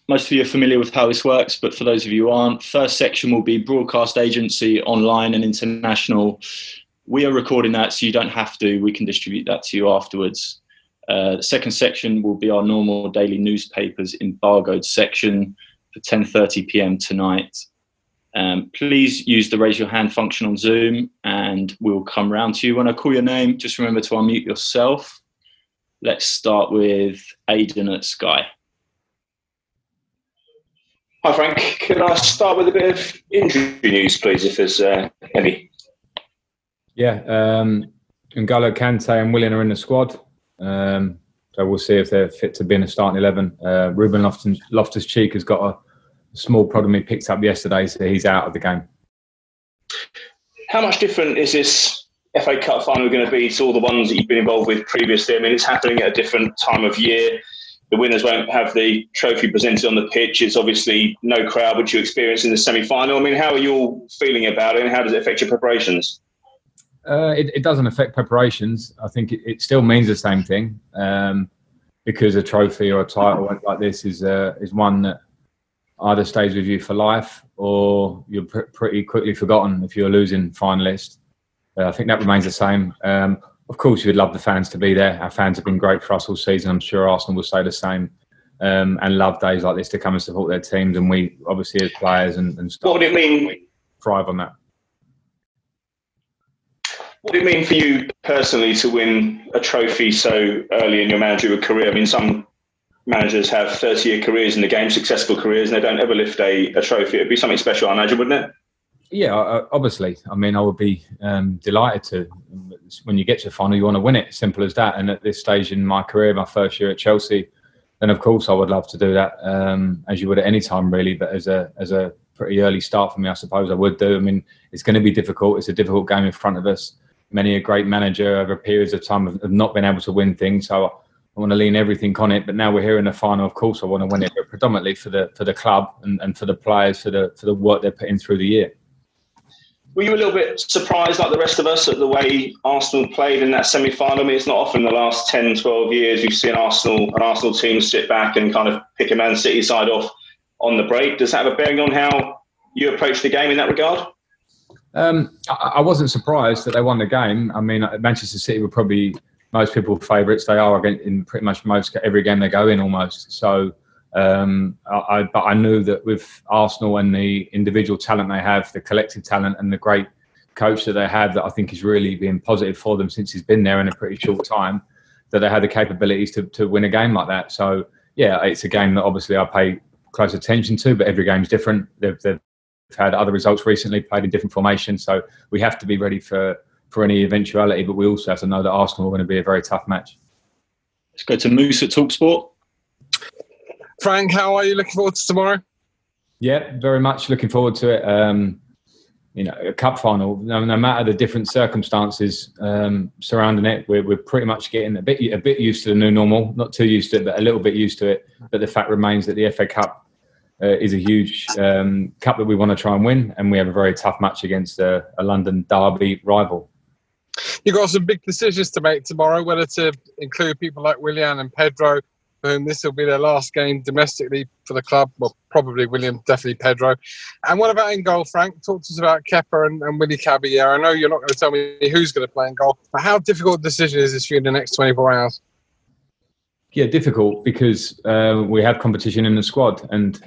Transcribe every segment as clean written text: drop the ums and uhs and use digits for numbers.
Most of you are familiar with how this works, but for those of you who aren't, first section will be broadcast agency, online and international. We are recording that, so you don't have to. We can distribute that to you afterwards. The second section will be our normal daily newspapers embargoed section for 10:30 p.m. tonight. Please use the raise your hand function on Zoom and we'll come round to you. When I call your name, just remember to unmute yourself. Let's start with Aidan at Sky. Hi Frank, can I start with a bit of injury news please, if there's any? Yeah, N'Golo Kante and Willian are in the squad. So we'll see if they're fit to be in the starting 11. Ruben Loftus-Cheek has got a small problem he picked up yesterday, so he's out of the game. How much different is this FA Cup final going to be to all the ones that you've been involved with previously? I mean, it's happening at a different time of year. The winners won't have the trophy presented on the pitch. It's obviously no crowd, which you experienced in the semi-final. I mean, how are you all feeling about it and how does it affect your preparations? It doesn't affect preparations. I think it still means the same thing because a trophy or a title like this is one that either stays with you for life or you're pretty quickly forgotten if you're a losing finalist. I think that remains the same. Of course, you'd love the fans to be there. Our fans have been great for us all season. I'm sure Arsenal will say the same and love days like this to come and support their teams. And we, obviously, as players and staff, what would it mean? Thrive on that. What would it mean for you personally to win a trophy so early in your managerial career? I mean, some managers have 30-year careers in the game, successful careers, and they don't ever lift a trophy. It'd be something special, I imagine, wouldn't it? Yeah, obviously. I mean, I would be delighted to. When you get to the final, you want to win it. Simple as that. And at this stage in my career, my first year at Chelsea, then of course I would love to do that, as you would at any time, really. But as a pretty early start for me, I suppose I would do. I mean, it's going to be difficult. It's a difficult game in front of us. Many a great manager over periods of time have not been able to win things. So I want to lean everything on it. But now we're here in the final. Of course, I want to win it, but predominantly for the club and for the players, for the work they're putting through the year. Were you a little bit surprised, like the rest of us, at the way Arsenal played in that semi-final? I mean, it's not often in the last 10, 12 years we've seen an Arsenal team sit back and kind of pick a Man City side off on the break. Does that have a bearing on how you approach the game in that regard? I wasn't surprised that they won the game. I mean, Manchester City were probably most people's favourites. They are in pretty much every game they go in almost. So, but I knew that with Arsenal and the individual talent they have, the collective talent and the great coach that they have, that I think is really being positive for them since he's been there in a pretty short time, that they had the capabilities to win a game like that. So, yeah, it's a game that obviously I pay close attention to, but every game's different. They've had other results recently, played in different formations. So we have to be ready for any eventuality, but we also have to know that Arsenal are going to be a very tough match. Let's go to Moose at TalkSport. Frank, how are you looking forward to tomorrow? Yeah, very much looking forward to it. A cup final, no matter the different circumstances surrounding it, we're pretty much getting a bit used to the new normal. Not too used to it, but a little bit used to it. But the fact remains that the FA Cup is a huge cup that we want to try and win, and we have a very tough match against a London derby rival. You've got some big decisions to make tomorrow, whether to include people like Willian and Pedro, for whom this will be their last game domestically for the club. Well, probably William, definitely Pedro. And what about in goal, Frank? Talk to us about Kepa and Willy Caballero. I know you're not going to tell me who's going to play in goal, but how difficult a decision is this for you in the next 24 hours? Yeah, difficult because we have competition in the squad, and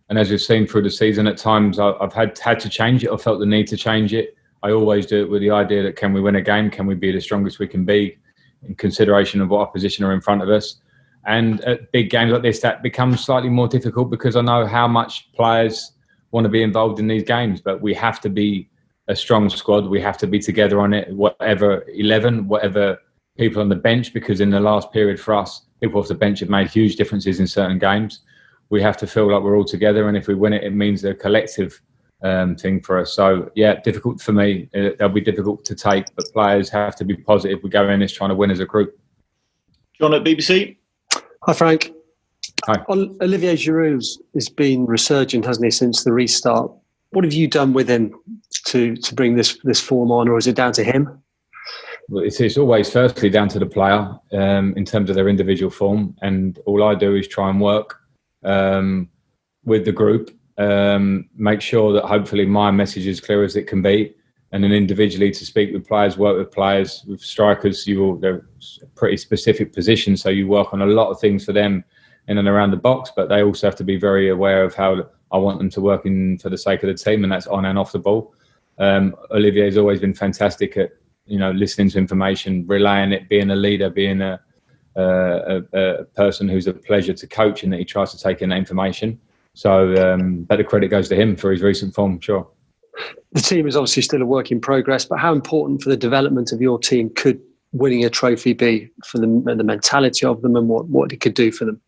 as we've seen through the season, at times I've had to change it or felt the need to change it. I always do it with the idea that can we win a game? Can we be the strongest we can be in consideration of what opposition are in front of us? And at big games like this, that becomes slightly more difficult because I know how much players want to be involved in these games, but we have to be a strong squad. We have to be together on it, whatever 11, whatever people on the bench, because in the last period for us, people off the bench have made huge differences in certain games. We have to feel like we're all together, and if we win it, it means a collective thing for us. So, yeah, difficult for me. They'll be difficult to take, but players have to be positive. We go in this trying to win as a group. John at BBC. Hi, Frank. Hi. Olivier Giroud has been resurgent, hasn't he, since the restart? What have you done with him to bring this form on, or is it down to him? Well, it's always firstly down to the player in terms of their individual form, and all I do is try and work with the group. Make sure that hopefully my message is clear as it can be, and then individually to speak with players, work with players, with strikers. They're pretty specific positions, so you work on a lot of things for them in and around the box, but they also have to be very aware of how I want them to work in for the sake of the team, and that's on and off the ball. Olivier has always been fantastic at listening to information, relaying it, being a leader, being a person who's a pleasure to coach, and that he tries to take in that information. So, but the credit goes to him for his recent form, sure. The team is obviously still a work in progress, but how important for the development of your team could winning a trophy be for them, and the mentality of them, and what it could do for them?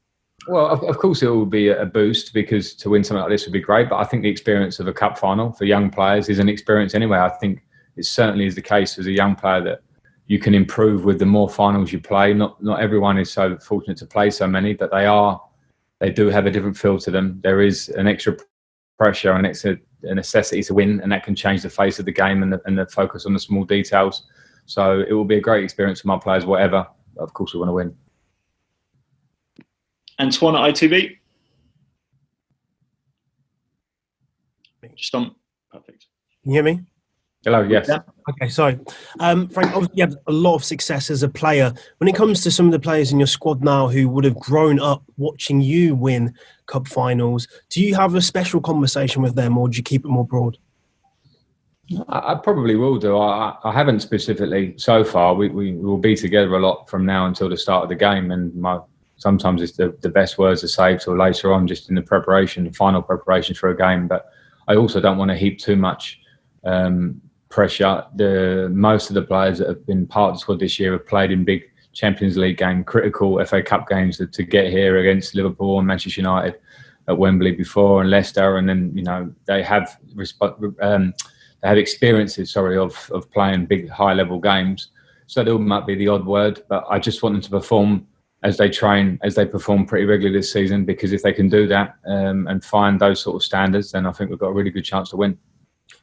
Well, of course it will be a boost, because to win something like this would be great. But I think the experience of a cup final for young players is an experience anyway. I think it certainly is the case as a young player that you can improve with the more finals you play. Not everyone is so fortunate to play so many, but they do have a different feel to them. There is an extra pressure and it's a necessity to win, and that can change the face of the game and the focus on the small details. So it will be a great experience for my players, whatever. But of course, we want to win. Antoine at ITV. Just on. Perfect. Can you hear me? Hello, yes. Yeah. Okay, sorry. Frank, obviously you had a lot of success as a player. When it comes to some of the players in your squad now who would have grown up watching you win cup finals, do you have a special conversation with them, or do you keep it more broad? I probably will do. I haven't specifically so far. We will be together a lot from now until the start of the game, and sometimes it's the best words are saved till later on, just in the final preparation for a game. But I also don't want to heap too much pressure. Most of the players that have been part of the squad this year have played in big Champions League game, critical FA Cup games to get here against Liverpool and Manchester United at Wembley before, and Leicester, and then they have experiences of playing big high level games. So there might be the odd word, but I just want them to perform as they perform pretty regularly this season, because if they can do that and find those sort of standards, then I think we've got a really good chance to win.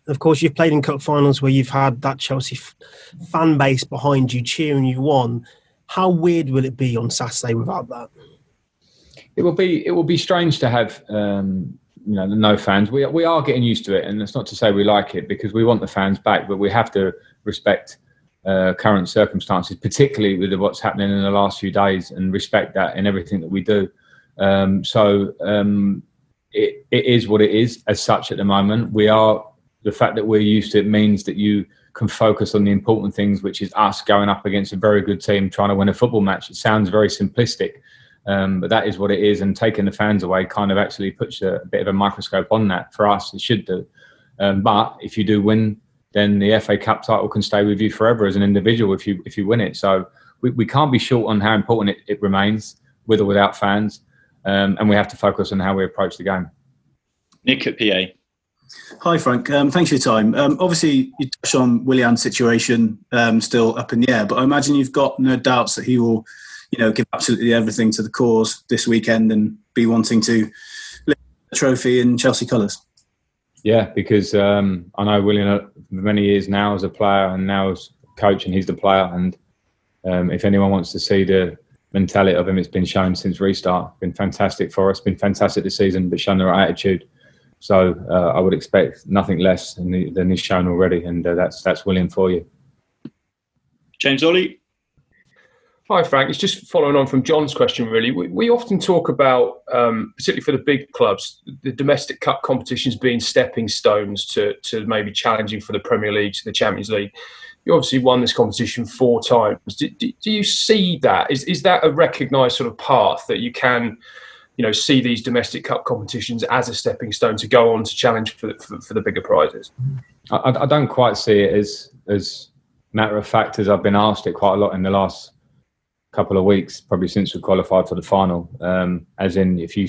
Of course, you've played in cup finals where you've had that Chelsea fan base behind you cheering you on. How weird will it be on Saturday without that? It will be strange to have no fans. We are getting used to it, and it's not to say we like it, because we want the fans back, but we have to respect current circumstances, particularly with what's happening in the last few days, and respect that in everything that we do. It is what it is as such at the moment. The fact that we're used to it means that you can focus on the important things, which is us going up against a very good team trying to win a football match. It sounds very simplistic, but that is what it is. And taking the fans away kind of actually puts a bit of a microscope on that. For us, it should do. But if you do win, then the FA Cup title can stay with you forever as an individual if you win it. So we can't be short on how important it remains, with or without fans. And we have to focus on how we approach the game. Nick at PA. Hi, Frank. Thanks for your time. Obviously, you touched on Willian's situation still up in the air, but I imagine you've got no doubts that he will, give absolutely everything to the cause this weekend and be wanting to lift the trophy in Chelsea colours. Yeah, because I know Willian for many years now as a player and now as coach, and he's the player. And if anyone wants to see the mentality of him, it's been shown since restart. It's been fantastic for us. Been fantastic this season, but shown the right attitude. So I would expect nothing less than he's shown already, and that's William for you. James Ollie. Hi, Frank. It's just following on from John's question, really. We often talk about, particularly for the big clubs, the domestic cup competitions being stepping stones to maybe challenging for the Premier League, to the Champions League. You obviously won this competition 4 times. Do you see that? Is that a recognised sort of path that you can, see these domestic cup competitions as a stepping stone to go on to challenge for the bigger prizes? I don't quite see it as matter of fact, as I've been asked it quite a lot in the last couple of weeks, probably since we qualified for the final. As in, if you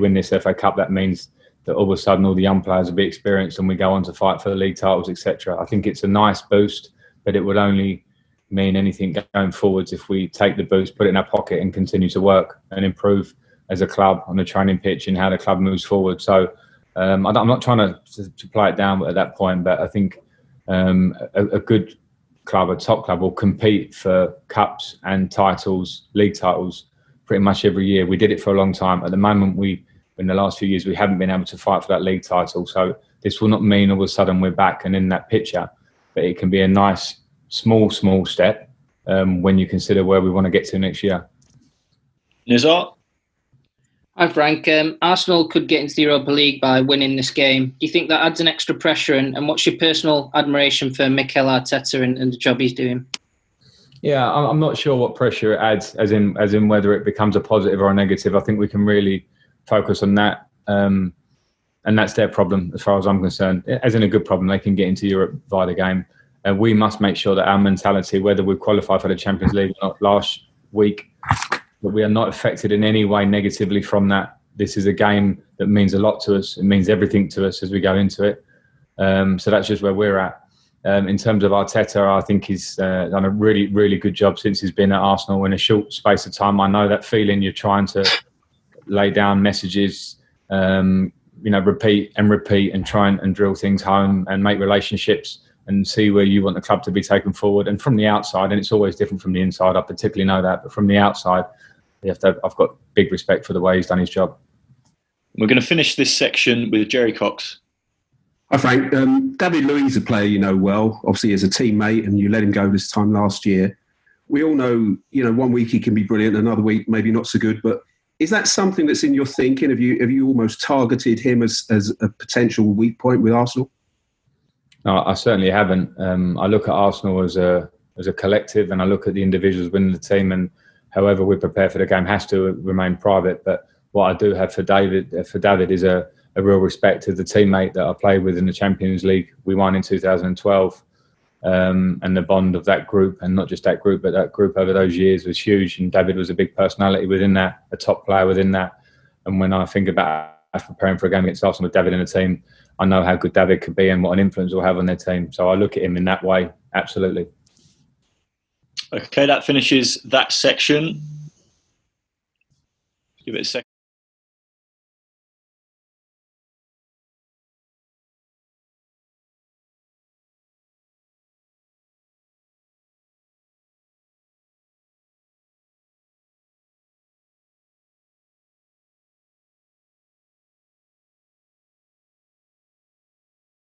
win this FA Cup, that means that all of a sudden all the young players will be experienced and we go on to fight for the league titles, etc. I think it's a nice boost, but it would only mean anything going forwards if we take the boost, put it in our pocket and continue to work and improve as a club on the training pitch and how the club moves forward. So I'm not trying to play it down at that point, but I think a good club, a top club, will compete for cups and titles, league titles, pretty much every year. We did it for a long time. At the moment, in the last few years, we haven't been able to fight for that league title. So this will not mean all of a sudden we're back and in that picture, but it can be a nice, small step when you consider where we want to get to next year. Nizar? Hi, Frank. Arsenal could get into the Europa League by winning this game. Do you think that adds an extra pressure? And what's your personal admiration for Mikel Arteta and the job he's doing? Yeah, I'm not sure what pressure it adds, as in whether it becomes a positive or a negative. I think we can really focus on that, and that's their problem as far as I'm concerned. As in a good problem, they can get into Europe via the game. And we must make sure that our mentality, whether we qualify for the Champions League or not last week, that we are not affected in any way negatively from that. This is a game that means a lot to us. It means everything to us as we go into it. So that's just where we're at. In terms of Arteta, I think he's done a really, really good job since he's been at Arsenal in a short space of time. I know that feeling. You're trying to lay down messages, repeat and try and drill things home and make relationships and see where you want the club to be taken forward. And from the outside, and it's always different from the inside, I particularly know that, but from the outside, I've got big respect for the way he's done his job. We're going to finish this section with Jerry Cox. Hi, Frank. David Luiz, a player you know well, obviously as a teammate, and you let him go this time last year. We all know, 1 week he can be brilliant, another week maybe not so good, but is that something that's in your thinking? Have you almost targeted him as a potential weak point with Arsenal? No, I certainly haven't. I look at Arsenal as a collective, and I look at the individuals within the team, and however we prepare for the game has to remain private. But what I do have for David is a real respect to the teammate that I played with in the Champions League. We won in 2012, and the bond of that group, and not just that group, but that group over those years was huge. And David was a big personality within that, a top player within that. And when I think about preparing for a game against Arsenal with David in the team, I know how good David could be and what an influence he'll have on their team. So I look at him in that way, absolutely. Okay, that finishes that section. Give it a second.